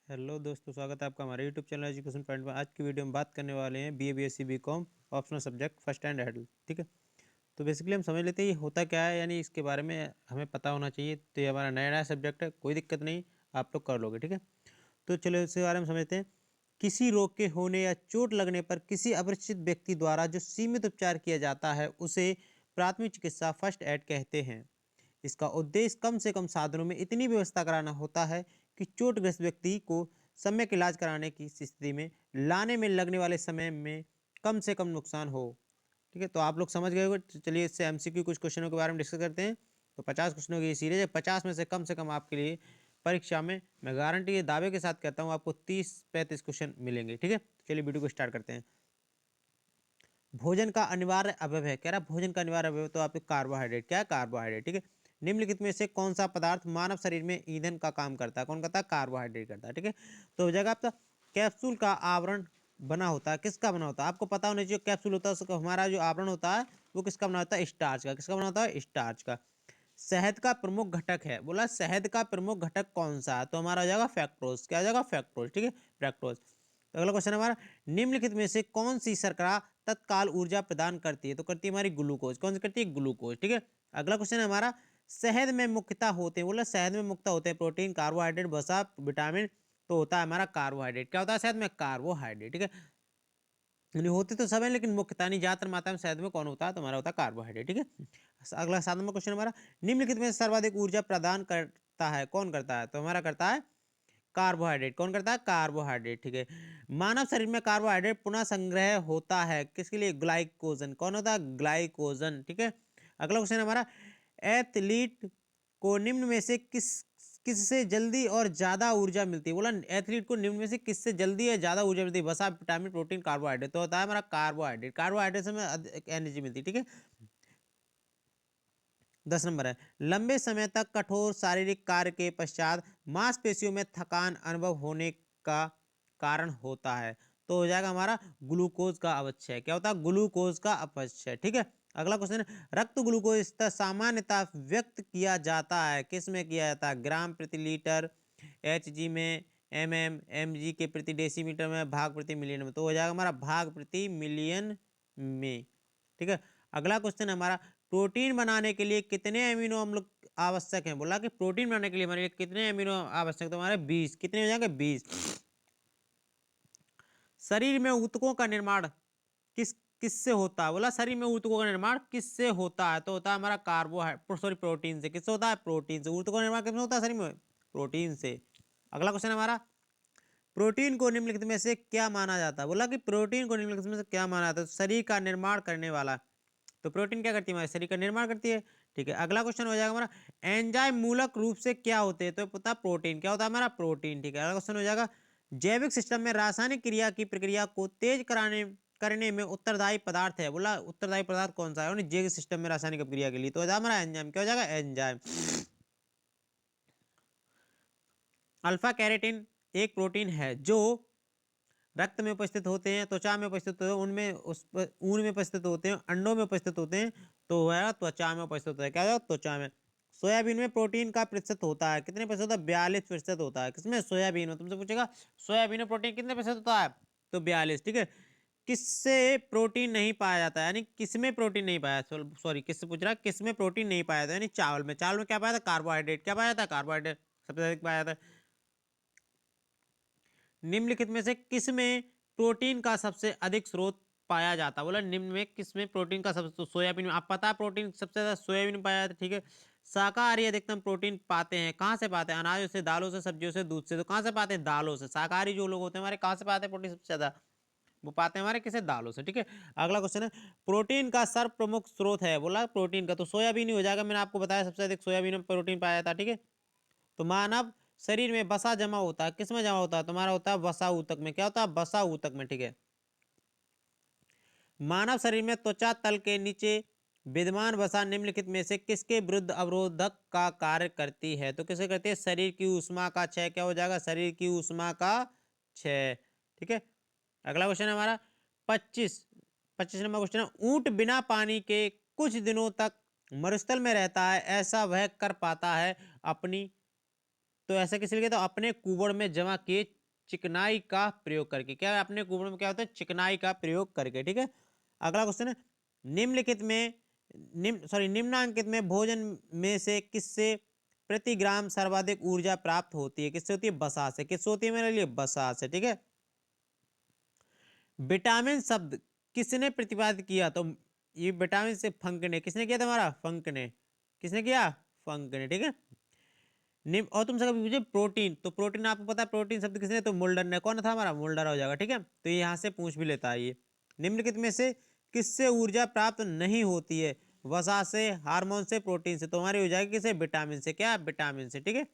Hello दोस्तों, स्वागत है आपका हमारे यूट्यूब चैनल एजुकेशन पॉइंट में। आज की वीडियो में बात करने वाले हैं BA BSc BCom optional subject first and हेड। ठीक है, तो बेसिकली हम समझ लेते हैं ये होता क्या है, यानी इसके बारे में हमें पता होना चाहिए। तो ये हमारा नया नया सब्जेक्ट है, कोई दिक्कत नहीं, आप लोग कर लोगे। ठीक है, तो चलो इसके बारे में समझते हैं। किसी रोग के होने या चोट लगने पर किसी अपरिचित व्यक्ति द्वारा जो सीमित उपचार किया जाता है उसे प्राथमिक चिकित्सा फर्स्ट एड कहते हैं। इसका उद्देश्य कम से कम साधनों में इतनी व्यवस्था कराना होता है कि चोटग्रस्त व्यक्ति को सम्यक इलाज कराने की स्थिति में लाने में लगने वाले समय में कम से कम नुकसान हो। ठीक है, तो आप लोग समझ गए होंगे। तो चलिए इससे एमसीक्यू कुछ क्वेश्चनों के बारे में डिस्कस करते हैं। तो 50 क्वेश्चनों की सीरीज है, 50 में से कम आपके लिए परीक्षा में मैं गारंटी के दावे के साथ कहता हूँ आपको 30-35 क्वेश्चन मिलेंगे। ठीक है, चलिए वीडियो को स्टार्ट करते हैं। भोजन का अनिवार्य अवयव है, कह रहा भोजन का अनिवार्य अवयव, तो आपके कार्बोहाइड्रेट। क्या है? कार्बोहाइड्रेट। ठीक है, निम्नलिखित में से कौन सा पदार्थ मानव शरीर में ईंधन का काम करता है? कौन करता है? कार्बोहाइड्रेट करता है। ठीक है, तो हो जाएगा आपका कैप्सूल का आवरण बना होता है, किसका बना होता है? आपको पता होना चाहिए। कैप्सूल होता है उसका हमारा जो आवरण होता है वो किसका बना होता है? स्टार्च का। किसका बना होता है? स्टार्च का। शहद का प्रमुख घटक है, बोला शहद का प्रमुख घटक कौन सा है? तो हमारा हो जाएगा फैक्टोज। क्या हो जाएगा? फैक्टोज। ठीक है, फैक्टोज। तो अगला क्वेश्चन हमारा, निम्नलिखित में से कौन सी शर्करा तत्काल ऊर्जा प्रदान करती है? तो करती है हमारी ग्लूकोज। कौन सी करती है? ग्लूकोज। ठीक है, अगला क्वेश्चन है हमारा, शहद में मुख्यतः होते हैं, बोला शहद में मुख्यतः होते हैं प्रोटीन, कार्बोहाइड्रेट, वसा, विटामिन। तो होता है हमारा कार्बोहाइड्रेट। क्या होता है शहद में? कार्बोहाइड्रेट। ठीक है, यानी होते तो सब है लेकिन मुख्यतः नहीं, ज्यादातर मात्रा में शहद में कौन होता है? तो हमारा होता है कार्बोहाइड्रेट। ठीक है, अगला 7 नंबर क्वेश्चन हमारा, निम्नलिखित में से सर्वाधिक ऊर्जा प्रदान करता है कौन करता है? तो हमारा करता है कार्बोहाइड्रेट। कौन करता है? कार्बोहाइड्रेट। ठीक है, मानव शरीर में कार्बोहाइड्रेट पुनः संग्रह होता है किसके लिए? ग्लाइकोजन। कौन होता है? ग्लाइकोजन। ठीक है, अगला क्वेश्चन हमारा, एथलीट को निम्न में से किससे जल्दी और ज्यादा ऊर्जा मिलती है? बोला एथलीट को निम्न में से किससे जल्दी या ज्यादा ऊर्जा मिलती है? वसा, विटामिन, प्रोटीन, कार्बोहाइड्रेट। तो होता है हमारा कार्बोहाइड्रेट। कार्बोहाइड्रेट से हमें एनर्जी मिलती है। ठीक है, 10 नंबर है, लंबे समय तक कठोर शारीरिक कार्य के पश्चात मांसपेशियों में थकान अनुभव होने का कारण होता है। तो हो जाएगा हमारा ग्लूकोज का अपचय। क्या होता है? ग्लूकोज का अपचय। ठीक है, अगला क्वेश्चन है, रक्त ग्लूकोज स्तर सामान्यतः व्यक्त किया जाता है किस में किया जाता है? ग्राम प्रति लीटर, एचजी में, एमजी के प्रति डेसीमीटर में, भाग प्रति मिलियन में। तो हो जाएगा हमारा भाग प्रति मिलियन में। ठीक है, अगला क्वेश्चन हमारा, प्रोटीन बनाने के लिए कितने अमीनो अम्ल आवश्यक हैं? बोला कि प्रोटीन बनाने के लिए हमारे लिए कितने अमीनो आवश्यक? तो हमारे 20। कितने हो जाएंगे? 20। शरीर में ऊतकों का निर्माण किससे होता है? बोला शरीर में ऊतकों का निर्माण किससे होता है? तो होता है हमारा कार्बोहाइड्रेट, सॉरी प्रोटीन से। किससे होता है? प्रोटीन से। ऊतकों का निर्माण किसमें होता है? शरीर में प्रोटीन से। अगला क्वेश्चन हमारा, प्रोटीन को निम्नलिखित में से क्या माना जाता है? बोला कि प्रोटीन को निम्नलिखित में से क्या माना जाता है? शरीर का निर्माण करने वाला। तो प्रोटीन क्या करती है? हमारे शरीर का निर्माण करती है। ठीक है, अगला क्वेश्चन हो जाएगा हमारा, एंजाइम मूलक रूप से क्या होते हैं? तो पता प्रोटीन। क्या होता है हमारा? प्रोटीन। ठीक है, अगला क्वेश्चन हो जाएगा, जैविक सिस्टम में रासायनिक क्रिया की प्रक्रिया को तेज करने में उत्तरदायी पदार्थ है। बोला उत्तरदायी पदार्थ कौन सा है जैविक सिस्टम में रासायनिक क्रिया के लिए? तो हो जाएगा हमारा एंजाइम। क्या हो जाएगा? एंजाइम। अल्फा कैरेटिन एक प्रोटीन है जो रक्त में उपस्थित होते हैं, त्वचा में उपस्थित होते हैं, उनमें ऊन में उपस्थित होते हैं, अंडों में उपस्थित होते हैं। तो वह त्वचा में उपस्थित होता है। क्या होगा? त्वचा में। सोयाबीन में प्रोटीन का प्रतिशत होता है कितने प्रतिशत होता है? 42% होता है। किसमें? सोयाबीन में। तुमसे पूछेगा सोयाबीन में प्रोटीन कितने प्रतिशत होता है? तो 42। ठीक है, किससे प्रोटीन नहीं पाया जाता है? यानी किसमें प्रोटीन नहीं पाया? सॉरी, किससे पूछ रहा है? किसमें प्रोटीन नहीं पाया जाता है? यानी चावल में। चावल में क्या पाया था? कार्बोहाइड्रेट। क्या पाया था? कार्बोहाइड्रेट सबसे अधिक पाया जाता है। निम्नलिखित में से किसमें प्रोटीन का सबसे अधिक स्रोत पाया जाता है? बोला निम्न में किसमें प्रोटीन का सबसे? तो सोयाबीन में। आप पता है प्रोटीन सबसे ज्यादा सोयाबीन में पाया जाता है। ठीक है, शाकाहारी अधिकतम प्रोटीन पाते हैं कहाँ से पाते हैं? अनाजों से, दालों से, सब्जियों से, दूध से। तो कहाँ से पाते हैं? दालों से। शाकाहारी जो लोग होते हैं हमारे कहाँ से पाते हैं प्रोटीन सबसे ज्यादा? वो पाते हैं हमारे किसे? दालों से। ठीक है, अगला क्वेश्चन है, प्रोटीन का सर्व प्रमुख स्रोत है। बोला प्रोटीन का, तो सोयाबीन ही हो जाएगा। मैंने आपको बताया सबसे अधिक सोयाबीन में प्रोटीन पाया जाता है। ठीक है, तो मानव शरीर में वसा जमा होता है किस में जमा होता है? तुम्हारा होता है वसा ऊतक में। क्या होता है? वसा ऊतक में। ठीक है, मानव शरीर में त्वचा तल के नीचे विद्यमान वसा निम्नलिखित में से किसके विरुद्ध अवरोधक का कार्य करती है? तो किसे करती है? शरीर की ऊष्मा का क्षय। क्या हो जाएगा? शरीर की ऊष्मा का क्षय। ठीक है, अगला क्वेश्चन है हमारा 25 नंबर क्वेश्चन है, ऊंट बिना पानी के कुछ दिनों तक मरुस्थल में रहता है, ऐसा वह कर पाता है अपनी तो ऐसा किस लिए, तो अपने कुबड़ में जमा किए चिकनाई का प्रयोग करके। क्या है, अपने कुबड़ में क्या होता है, चिकनाई का प्रयोग करके, ठीक है। अगला क्वेश्चन है, निम्नलिखित में निम्नांकित में भोजन में से किससे प्रति ग्राम सर्वाधिक ऊर्जा प्राप्त होती है? किससे होती है? वसा से। किससे होती है मेरे लिए? वसा से, ठीक है। विटामिन शब्द किसने प्रतिपादित किया? तो ये विटामिन से फंक ने, किसने किया था? हमारा फंक ने। किसने किया? फंक ने, ठीक है। और तुमसे कभी पूछे प्रोटीन, तो प्रोटीन आपको पता है प्रोटीन शब्द किसने? तो मुल्डर ने। कौन था? हमारा मुल्डर हो जाएगा, ठीक है। तो ये यहाँ से पूछ भी लेता है ये। निम्नलिखित में से किससे ऊर्जा प्राप्त नहीं होती है? वसा से, हार्मोन से, प्रोटीन से। तो हमारी हो जाएगी किसे? विटामिन से। क्या? विटामिन से, ठीक है।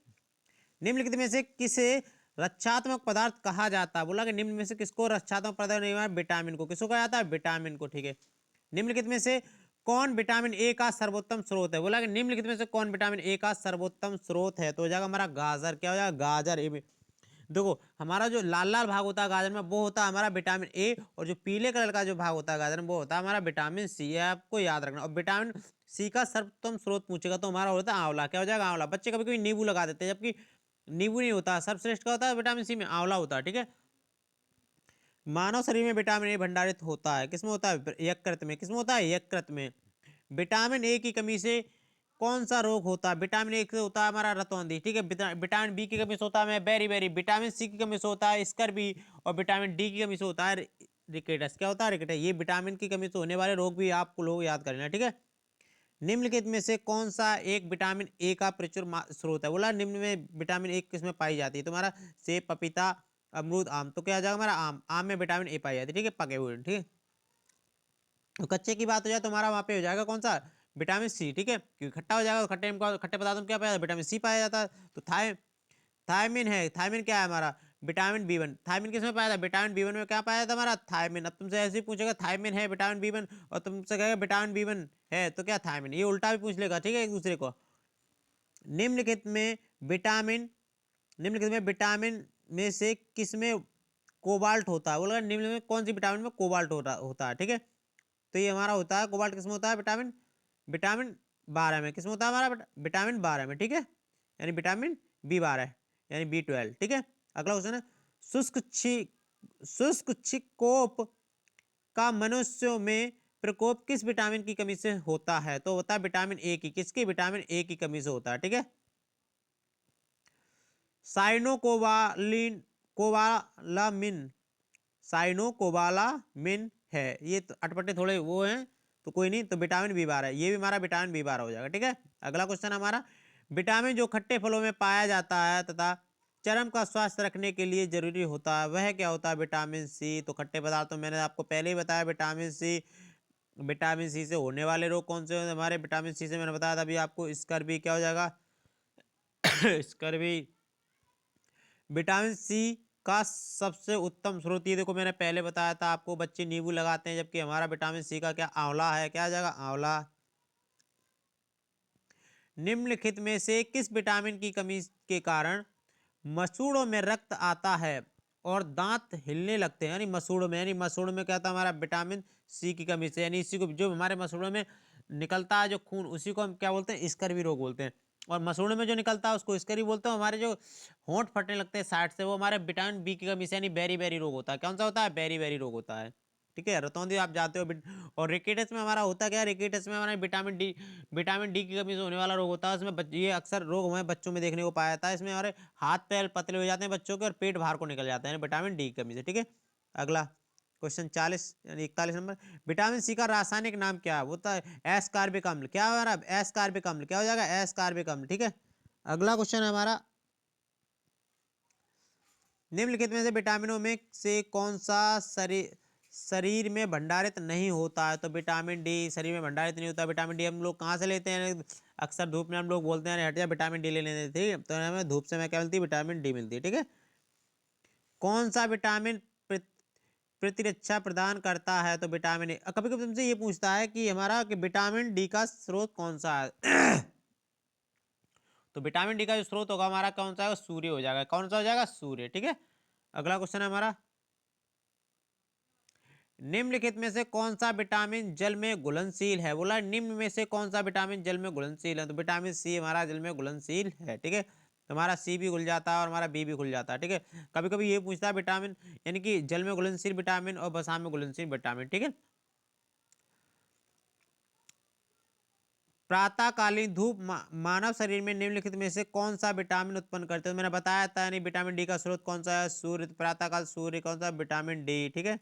निम्नलिखित में से किसे रक्षात्मक पदार्थ कहा जाता है? बोला कि निम्न में से किसको रक्षात्मक पदार्थ नहीं हुआ? विटामिन को। किसको कहा जाता है? विटामिन को, ठीक है। निम्नलिखित में से कौन विटामिन ए का सर्वोत्तम स्रोत है? बोला कि निम्नलिखित में से कौन विटामिन ए का सर्वोत्तम स्रोत है? तो हो जाएगा हमारा गाजर। क्या हो जाएगा? गाजर। ए देखो, हमारा जो लाल लाल भाग होता है गाजर में, वो होता है हमारा विटामिन ए, और जो पीले कलर का जो भाग होता है गाजर में, वो होता है हमारा विटामिन सी। ये आपको याद रखना। और विटामिन सी का सर्वोत्तम स्रोत पूछेगा तो हमारा होता है आंवला। क्या हो जाएगा? आंवला। बच्चे कभी कभी नींबू लगा देते हैं, जबकि नींबू नहीं होता। सर्वश्रेष्ठ का होता है विटामिन सी में? आंवला होता है, ठीक है। मानव शरीर में विटामिन ए भंडारित होता है, किसमें होता है? यकृत में। किसमें होता है? यकृत में। विटामिन ए की कमी से कौन सा रोग होता है? विटामिन ए से होता है हमारा रतौंधी, ठीक है। विटामिन बी की कमी से होता है हमें बेरी बेरी। विटामिन सी की कमी से होता है स्कर्वी, और विटामिन डी की कमी से होता है रिकेटस। क्या होता है? रिकेटस। ये विटामिन की कमी से होने वाले रोग भी आपको लोग याद करना, ठीक है। निम्नलिखित में से कौन सा एक विटामिन ए का प्रचुर स्रोत है? बोला निम्न में विटामिन ए किसमें पाई जाती है? तुम्हारा सेब, पपीता, अमरूद, आम। तो क्या आ जाएगा हमारा? आम। आम में विटामिन ए पाई जाती है, ठीक है, पके हुए, ठीक है। तो कच्चे की बात हो जाए तो हमारा वहाँ पे हो जाएगा कौन सा? विटामिन सी, ठीक है। क्योंकि खट्टा हो जाएगा तो खट्टे पदार्थों में क्या पाया जाता है? विटामिन सी पाया जाता है। तो थायमिन है। थायमिन क्या है हमारा? Vitamin B one. थायमिन किसमें पाया था? विटामिन बी वन में। क्या पाया जाता है हमारा? थायमिन। अब तुमसे ऐसे ही पूछेगा थायमिन है विटामिन बी वन, और तुमसे कहेगा विटामिन बी वन है, तो क्या थायमिन? ये उल्टा भी पूछ लेगा, ठीक है, एक दूसरे को। निम्नलिखित में विटामिन निम्नलिखित में विटामिन में से किसमें कोबाल्ट होता है? बोला निम्न में कौन सी विटामिन में कोबाल्ट होता है, ठीक है। तो ये हमारा होता है कोबाल्ट, किसमें होता है? विटामिन विटामिन 12 में। किसमें होता है हमारा? विटामिन 12 में, ठीक है। यानी विटामिन बी 12, यानी बी 12, ठीक है। अगला क्वेश्चन है, शुष्क छी शुष्क छिकोप का मनुष्यों में प्रकोप किस विटामिन की कमी से होता है? तो होता है विटामिन ए की। किसकी? विटामिन ए की कमी से होता है, ठीक है। साइनोकोबालिन कोबालामिन साइनोकोबालामिन है। ये तो अटपटे थोड़े वो हैं, तो कोई नहीं। तो विटामिन बी 12 है, ये भी हमारा विटामिन बी 12 हो जाएगा, ठीक है। अगला क्वेश्चन हमारा, विटामिन जो खट्टे फलों में पाया जाता है तथा चर्म का स्वास्थ्य रखने के लिए जरूरी होता है, वह क्या होता है? Vitamin C. तो खट्टे पदार्थों मैंने आपको पहले ही बताया विटामिन सी। विटामिन सी से होने वाले रोग कौन से होते हैं हमारे? विटामिन सी से मैंने बताया था अभी आपको, स्कर्वी। क्या हो जाएगा? स्कर्वी। विटामिन सी का सबसे उत्तम स्रोत, ये देखो मैंने पहले बताया था आपको, बच्चे नींबू लगाते हैं, जबकि हमारा विटामिन सी का क्या? आंवला है। क्या आ जाएगा? आंवला। निम्नलिखित में से किस विटामिन की कमी के कारण मसूड़ों में रक्त आता है और दांत हिलने लगते हैं? यानी मसूड़ों में क्या था हमारा? विटामिन सी की कमी से। यानी इसी को, जो हमारे मसूड़ों में निकलता है जो खून, उसी को हम क्या बोलते हैं? स्कर्वी रोग बोलते हैं। और मसूड़ों में जो निकलता है उसको स्कर्वी बोलते हैं। हमारे जो होंठ फटने लगते हैं साइड से, वो हमारे विटामिन बी की कमी से, यानी बेरी बेरी रोग होता है। कौन सा होता है? बेरी बेरी रोग होता है, ठीक है। रतौंधी आप जाते हो। और रिकेटस में हमारा होता क्या है? रिकेटस में हमारा विटामिन डी की कमी से होने वाला रोग होता है। इसमें ये अक्सर रोग हमें बच्चों में देखने को पाया जाता है। इसमें हमारे हाथ पैर पतले हो जाते हैं बच्चों के, और पेट बाहर को निकल जाता है विटामिन डी की कमी से, ठीक है। अगला क्वेश्चन 40 यानी 41 नंबर, विटामिन सी का रासायनिक नाम क्या है? होता है एस कार्बिक अम्ल। क्या है हमारा? एस कार्बिक अम्ल। क्या हो जाएगा? एस कार्बिक अम्ल, ठीक है। अगला क्वेश्चन है हमारा, निम्नलिखित में से विटामिनों में से कौन सा शरीर में भंडारित नहीं होता है? तो विटामिन डी शरीर में भंडारित नहीं होता। विटामिन डी हम लोग कहाँ से लेते हैं? अक्सर धूप में हम लोग बोलते हैं हट जा विटामिन डी ले लेते, ठीक है। तो हमें धूप से हमें क्या मिलती है? विटामिन डी मिलती है, ठीक है। कौन सा विटामिन प्रतिरक्षा प्रदान करता है? तो विटामिन ए। कभी कभी तुमसे ये पूछता है कि हमारा कि विटामिन डी का स्रोत कौन सा है? तो विटामिन डी का जो स्रोत होगा हमारा कौन सा है? सूर्य हो जाएगा। कौन सा हो जाएगा? सूर्य, ठीक है। अगला क्वेश्चन है हमारा, निम्नलिखित में से कौन सा विटामिन जल में घुलनशील है? बोला निम्न में से कौन सा विटामिन जल में घुलनशील है? तो विटामिन सी हमारा जल में घुलनशील है, ठीक है। तो हमारा सी भी घुल जाता है और हमारा बी भी घुल जाता है, ठीक है। कभी कभी ये पूछता है विटामिन, यानी कि जल में घुलनशील विटामिन और वसा में घुलनशील विटामिन, ठीक है। प्रातःकालीन धूप मानव शरीर में निम्नलिखित में से कौन सा विटामिन उत्पन्न करते हैं? तो मैंने बताया था, यानी विटामिन डी का स्रोत कौन सा है? सूर्य। प्रातःकाल सूर्य कौन सा? विटामिन डी, ठीक है।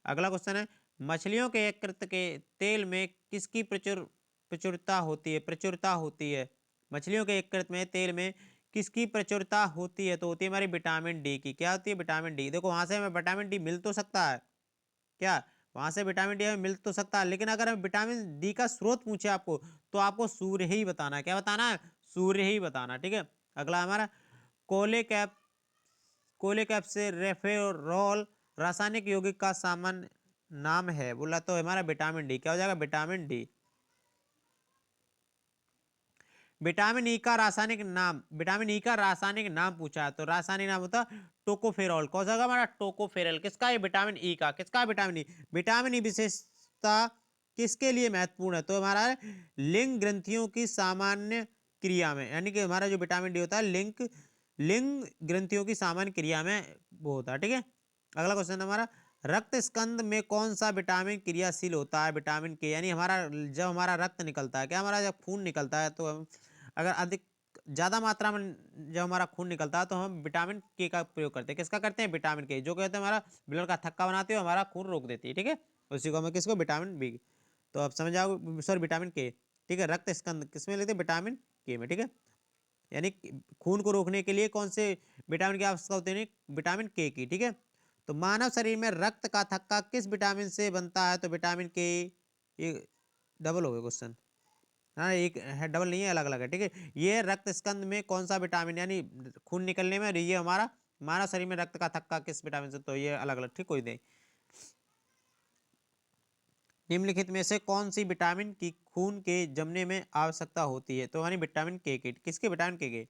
अगला क्वेश्चन है, मछलियों के यकृत के तेल में किसकी प्रचुरता होती है? प्रचुरता होती है। मछलियों के यकृत में तेल में किसकी प्रचुरता होती है? तो होती है हमारी विटामिन डी की। क्या होती है? Vitamin D. देखो वहां से हमें विटामिन डी मिल तो सकता है, क्या वहां से विटामिन डी हमें मिल तो सकता है, लेकिन अगर हम विटामिन डी का स्रोत पूछे आपको, तो आपको सूर्य ही बताना है। क्या बताना है? सूर्य ही बताना, ठीक है। अगला हमारा कोलेकैप कोलेकैप से रेफेरॉल रासायनिक यौगिक का सामान्य नाम है। बोला तो हमारा विटामिन डी। क्या हो जाएगा? Vitamin D. विटामिन ई का रासायनिक नाम, विटामिन ई का रासायनिक नाम पूछा है, तो रासायनिक नाम होता है टोकोफेरॉल। कौन सा होगा हमारा? टोकोफेरॉल। किसका? ये विटामिन ई का। किसका? Vitamin E. विटामिन ई विशेषता किसके लिए महत्वपूर्ण है? तो हमारा लिंग ग्रंथियों की सामान्य क्रिया में, यानी कि हमारा जो विटामिन डी होता है लिंग लिंग ग्रंथियों की सामान्य क्रिया में वो होता है, ठीक है। अगला क्वेश्चन हमारा, रक्त स्कंद में कौन सा विटामिन क्रियाशील होता है? विटामिन के। यानी हमारा जब हमारा रक्त निकलता है, क्या हमारा जब खून निकलता है, तो हम अगर अधिक ज़्यादा मात्रा में जब हमारा खून निकलता है, तो हम विटामिन के का प्रयोग करते हैं। किसका करते हैं? विटामिन के, जो कहते हैं हमारा ब्लड का थक्का बनाती है, हमारा खून रोक देती है, ठीक है। उसी को हमें किसको? Vitamin B. तो आप समझ आओ, सॉरी विटामिन के, ठीक है। रक्त स्कंद किसमें लेते हैं? विटामिन के में, ठीक है। यानी खून को रोकने के लिए कौन से विटामिन की आवश्यकता होती है? विटामिन के की, ठीक है। तो मानव शरीर में रक्त का थक्का किस विटामिन से बनता है? तो विटामिन के। ये डबल हो गया क्वेश्चन, हाँ एक है, डबल नहीं है, अलग अलग है, ठीक है। ये रक्त स्कंद में कौन सा विटामिन, यानी खून निकलने में, ये हमारा मानव शरीर में रक्त का थक्का किस विटामिन से? तो ये अलग अलग, ठीक। कोई नहीं। निम्नलिखित में से कौन सी विटामिन की खून के जमने में आवश्यकता होती है? तो यानी विटामिन के की। किसके? विटामिन के।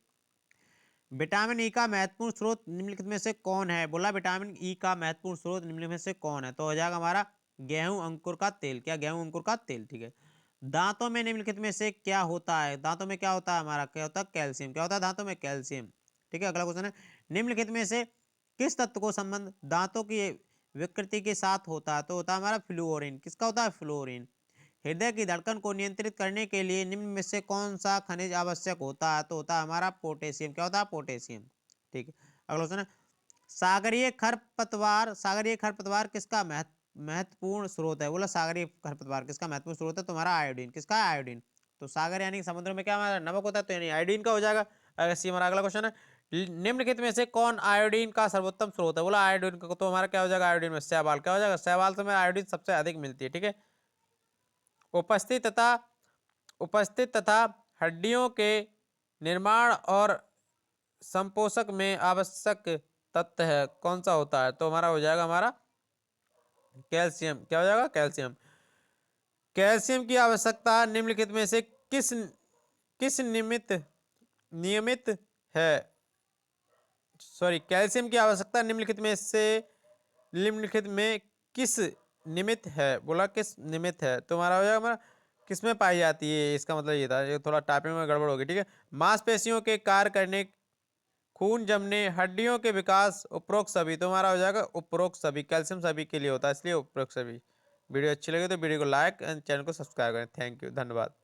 विटामिन ई का महत्वपूर्ण स्रोत निम्नलिखित में से कौन है? बोला विटामिन ई का महत्वपूर्ण स्रोत निम्नलिखित में से कौन है? तो हो जाएगा हमारा गेहूं अंकुर का तेल। क्या? गेहूं अंकुर का तेल, ठीक है। दांतों में निम्नलिखित में से क्या होता है? दांतों में क्या होता है हमारा? क्या होता है? कैल्शियम। क्या होता है दांतों में? कैल्शियम, ठीक है। अगला क्वेश्चन है, निम्नलिखित में से किस तत्व को संबंध दांतों की विकृति के साथ होता है? तो होता है हमारा फ्लोरीन। किसका होता है? फ्लोरीन। हृदय की धड़कन को नियंत्रित करने के लिए निम्न में से कौन सा खनिज आवश्यक होता है? तो होता है हमारा पोटेशियम। क्या होता है? पोटेशियम, ठीक है। अगला क्वेश्चन है, सागरीय खरपतवार किसका महत्वपूर्ण स्रोत है? बोला सागरीय खरपतवार किसका महत्वपूर्ण स्रोत है? तुम्हारा आयोडीन। किसका है? आयोडीन। तो सागर यानी कि समुद्र में क्या हमारा नमक होता है, तो यानी आयोडीन का हो जाएगा। अगर सी हमारा अगला क्वेश्चन है, निम्नलिखित में से कौन आयोडीन का सर्वोत्तम स्रोत है? बोला आयोडीन का, तो हमारा क्या हो जाएगा? आयोडीन में शैवाल। क्या हो जाएगा? शैवाल से में आयोडीन सबसे अधिक मिलती है, ठीक है। उपस्थित तथा उपस्थित तथा हड्डियों के निर्माण और संपोषक में आवश्यक तत्व है, कौन सा होता है? तो हमारा हो जाएगा हमारा कैल्शियम। क्या हो जाएगा? कैल्शियम। कैल्शियम की आवश्यकता निम्नलिखित में से किस किस निमित्त नियमित है? सॉरी, कैल्शियम की आवश्यकता निम्नलिखित में किस निमित्त है? बोला किस निमित्त है, तो हमारा हो जाएगा हमारा किस में पाई जाती है, इसका मतलब ये था, ये थोड़ा टाइपिंग में गड़बड़ होगी, ठीक है। मांसपेशियों के कार्य करने, खून जमने, हड्डियों के विकास, उपरोक्त सभी। तो हमारा हो जाएगा उपरोक्त सभी। कैल्शियम सभी के लिए होता है, इसलिए उपरोक्त सभी। वीडियो अच्छी लगी तो वीडियो को लाइक एंड चैनल को सब्सक्राइब करें। थैंक यू, धन्यवाद।